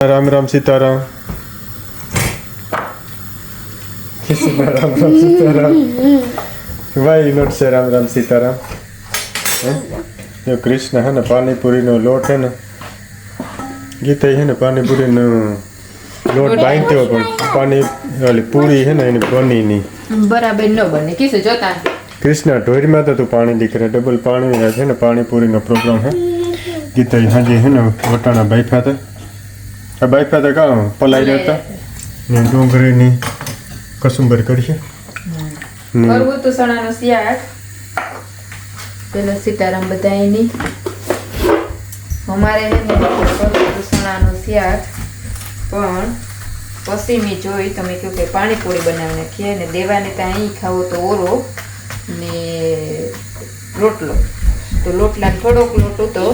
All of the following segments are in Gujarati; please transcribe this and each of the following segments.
राम राम सीताराम। राम राम सीताराम। वाई नोट से राम राम सीताराम। जो कृष्ण है ना पानी पूरी नो लोट है ना गीता है ना पानी पूरी नो लोट बांधते हो पर पानी वाली पूरी है ना इन्हें बनी नहीं बराबर न बने किसे जोता कृष्ण ढोरी में तो पानी दिख रहा है डबल पानी है ना पानी पूरी नो प्रोग्राम है गीता यहाँ जी है ना वटाना बैठा था अब बाइक पे का पलाई रहता ने डोंगरे ની કસુંબર કરશે કરવું તો સણાનો શિયાળ પેલો સીતારામ બધાયની અમારે હે ને કરવું તો સણાનો શિયાળ પણ પછી મેં જોઈ તમે કહ્યું કે પાણીપુરી બનાવીને નાખીએ ને દેવાને ત્યાં અહીં ખાવો તો ઓરો ને રોટલો તો લોટલા થોડોક લોટ હતો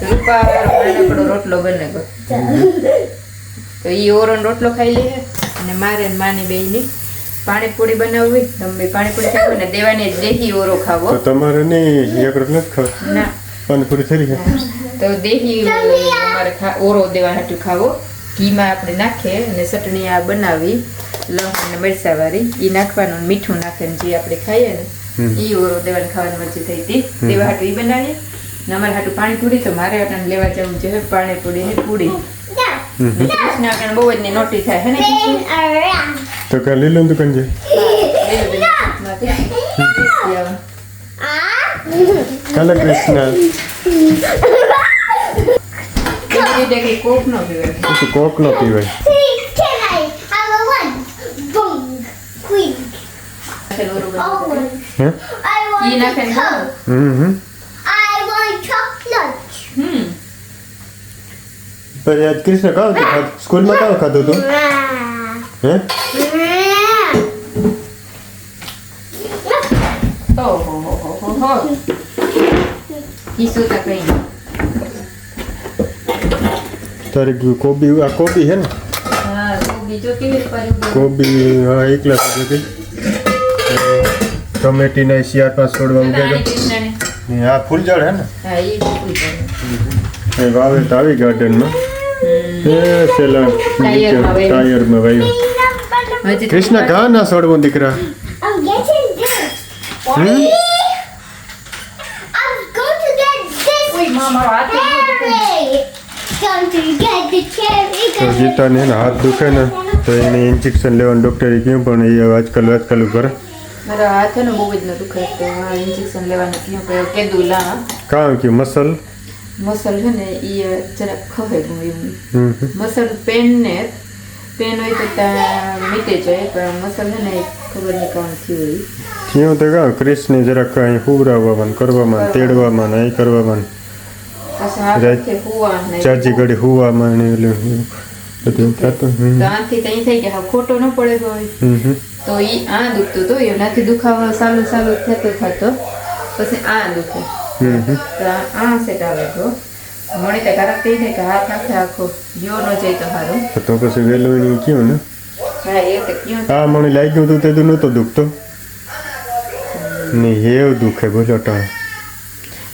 રૂપા નાનકડો રોટલો બને ગયો તો એ ઓરો રોટલો ખાઈ લઈએ અને મારે ને માની બેયની પાણીપુરી બનાવવી તમે પાણીપુરી ખાવી ને દેવાને દેહી ઓરો ખાવો તો તમારે નહીં એક રોટલો જ ખાવ ના પાણીપુરી થઈ છે તો દેહી અમારે ઓરો દેવા હાટું ખાવો ઘીમાં આપણે નાખીએ અને ચટણી આ બનાવી લસણ ને મરચાં વાળી એ નાખવાનું મીઠું નાખીને જે આપણે ખાઈએ ને એ ઓરો દેવાને ખાવાની મરજી થઈ હતી દેવા હાટું એ બનાવીએ ને અમારે હાટું પાણીપુરી તો મારે હાટું લેવા જવું જોઈએ પાણીપુરી ને પૂરી કૃષ્ણ આગળ બહુ જ નોટી થાય હે ને તો કે લીલું દુકાન છે કાલે કૃષ્ણ કોક નો પીવાય તો કોક નો પીવાય હે ઈ નાખે पर आज कृष्ण कहाँ थे स्कूल में कहाँ खाते તું हैं ઓહો ઈસુ તક નહીં तारी कोबी आ कोबी है ना હા કોબી જો કેવી રીતે कोबी हाँ एक लाख रुपये टमेटी ने 4-5 छोड़वा उगेगा કૃષ્ણને यहाँ फूल जड़ है ना હા ઈ ફૂલ ये वावे तावी गार्डन में ये सेला टायर में भाई હજી कृष्ण कहाँ ना छोड़वा दिख रहा I'm getting this. Hmm? I'm going to get this ઓય મામા હાથ cherry. Going to get the cherry. तो गीता ने ना हाथ दुखे ना तो इन्हें इंजेक्शन लेवन डॉक्टर क्यों पण ये आजकल करे મારા હાથ ને બહુ જ ન દુખે તો ઇન્જેક્શન લેવાનું કીધું કે દુલા कहाँ की मसल મસલ છે ને એ જરાક ખવાય ગયું એવું મસલ પેન હોય તો ત્યાં મીટે જાય પણ મસલ છે ને ખબર નહીં કામ થયું હોય क्यों तो कहाँ कृष्ण जरा कहीं हुरावान करवामान तेड़वामान आई करवामान પછી હાથ હુવા ને चाची घड़ी हुवामान એટલે બધું થતું તો આથી ત્યાં થઈ કે હા ખોટો ન પડે હોય તો ઈ આ દુખતું તો એનાથી દુખાવો સાલું થતો પછી આ દુખે તો આ સેટ આવે તો મને તો કારક થઈ જાય કે હાથ આખો જો ન જાય તો સારું તો પછી વેલું ક્યું ને હા એ તો ક્યાં હા મને લાગ્યું હતું તે તો નહોતો દુખતો નહીં એવું દુખે બોલો ટા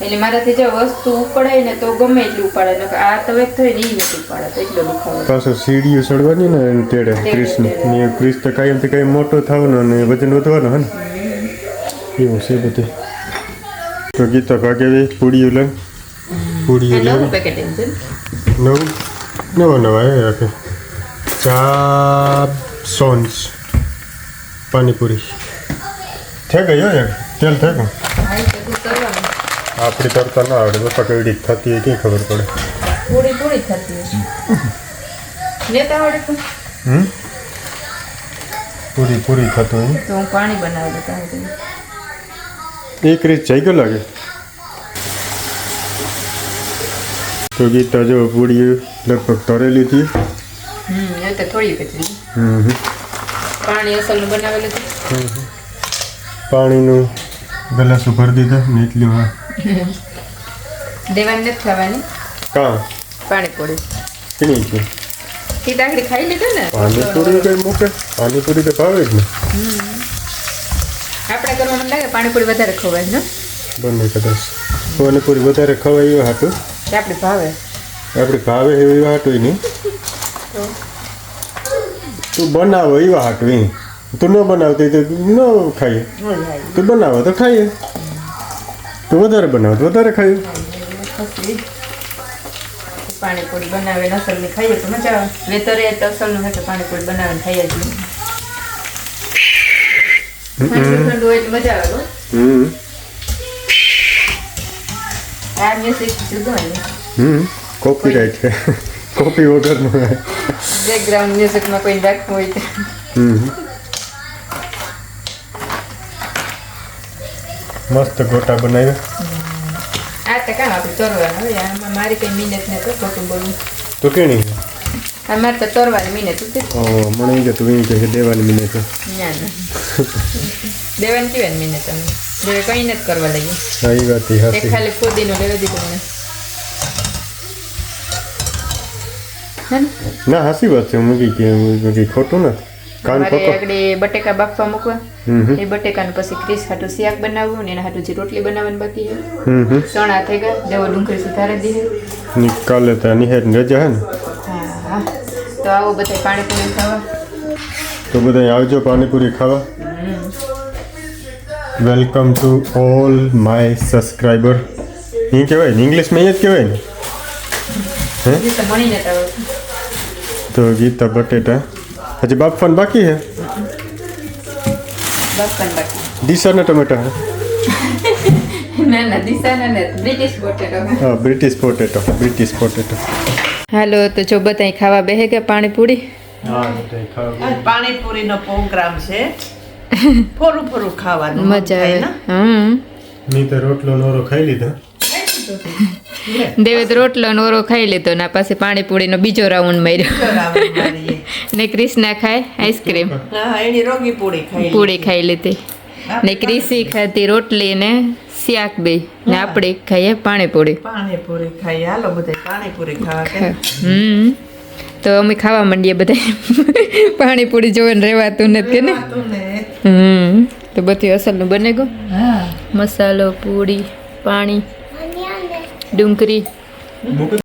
એટલે મારાથી જો વસ્તુ ઉપાડાય ને તો ગમે એટલું ઉપાડે ને આ તો એક થઈ ને ઈ નથી ઉપાડે તો એટલો દુખાવો પાછો સીડીઓ ચડવાની ને એને તેડે કૃષ્ણ ને કૃષ્ણ કાયમથી કઈ મોટો થવાનો ને વજન વધવાનો હે ને એવું છે બધું તો ગીતા ભાગે પૂડીઓ લે પૂડીઓ લે નવું પેકેટિંગ છે નવા એ રાખે ચા સોન્સ પાણીપુરી થઈ ગઈ હો યાર તેલ થઈ ગયું હા એ બધું કરવાનું આપણી તરતા ના આવડે બપા કેવી થતી હોય ક્યાં ખબર પડે પૂરી થતી હશે લેતા આવડે તો પૂરી થતું હોય તો હું પાણી બનાવી દેતા હું એક રીત જઈ ગયો લાગે તો ગીતા જો પૂરી લગભગ તરેલી હતી એ તો થોડી કચરી પાણી અસલનું બનાવેલું હતું પાણીનું ગલાસ ભરી દીધો ને એટલી વાર દેવાની નથી ખાવાની કાં પાણીપુરી કેની છે ઈ તાકડી ખાઈ લીધું ને પાણીપુરી કઈ મૂકે પાણીપુરી તો ભાવે જ ને આપણે કરવાનું લાગે પાણીપુરી વધારે ખવાય ને બંને કદાચ પાણીપુરી વધારે ખવાય એવું હાટું આપણે ભાવે આપણે ભાવે એવી વાત હોય નહીં તો તું બનાવો એવા હાટવી તું ન બનાવતી તો ન ખાઈએ મજા આવી તું બનાવો તો ખાઈએ તું વધારે બનાવો તો વધારે ખાઈએ ખસી પાણીપુરી બનાવે ને અસલની ખાઈએ તો મજા આવે વેતરે તો અસલનું હોય તો પાણીપુરી બનાવીને ખાઈએ છીએ ઠંડુ ઠંડુ હોય એટલે મજા આવે હો. આ મ્યુઝિક જુદું હોય ને કોપીરાઈટ છે કોપી વગરનું બેકગ્રાઉન્ડ મ્યુઝિકમાં કોઈ રાખવું હોય તો મસ્ત ગોટા બનાવ્યા આ તો કામ આપણે તરવાનું હોય આમાં મારી કઈ મહેનત ને તો ખોટું બોલવું તો કેણી અમારે તો તરવાની મહેનત ઉતરી ઓ મને કે તું એમ કે દેવાની મિને તો ના ના દેવાની કેવાની મહેનત અમે દેવે કંઈ નથી કરવા લાગી સહી વાત એક હાસી ખાલી ફોદીનું લેવા દીધું મને હે ને? ના હાસી વાત છે હું કઈ ખોટું નથી કાન મારે પકો આગળ બટેકા બાફવા મૂકવા એ બટેકાને પછી ક્રીસ હાટું શાક બનાવવું ને એના હાટું જે રોટલી બનાવવાની બાકી છે ચણા થઈ ગયા દેવો ડુંગળી સુધારે દીધી કાલે તો નિહેર રજા હે ને હા તો આવો બધા પાણીપુરી ખાવા તો બધા આવજો પાણીપુરી ખાવા welcome to all my subscriber એ કહેવાય ને ઇંગ્લિશમાં એ જ કહેવાય ને એ તો મળીને તો તો ગીતા બટેટા હજી બાફવાનું બાકી હે બાફવાની બાકી ડીસાના ટમેટા હે ના ના દિશાના ને બ્રિટિશ બોટેટો હા બ્રિટિશ પોટેટો હાલો તો જો બધા ખાવા બેહે ગયા પાણીપુરી હા બધા ખાવા આજ પાણીપુરીનો પ્રોગ્રામ છે ફોરું ફોરું ખાવાનું મજા આવે મેં તો રોટલો નોરો ખાઈ લીધો દેવે તો રોટલો નોરો ખાઈ લીધો ના પાસે પાણીપુરીનો બીજો રાઉન્ડ માર્યો ને ક્રિષ્ના ખાય આઈસ્ક્રીમ એની રોગી પૂરી ખાઈ પૂરી ખાઈ લીધી ને ક્રિસી ખાતી રોટલી ને શાક બે ને આપણે ખાઈએ પાણીપુરી પાણીપુરી ખાઈ હાલો બધા પાણીપુરી ખાવા કે તો અમે ખાવા માંડીએ બધા પાણીપુરી જોઈને રહેવાતું નથી કે ને તું ને તો બધું અસલનું બને ગયું હા મસાલો પૂરી પાણી ડુંગળી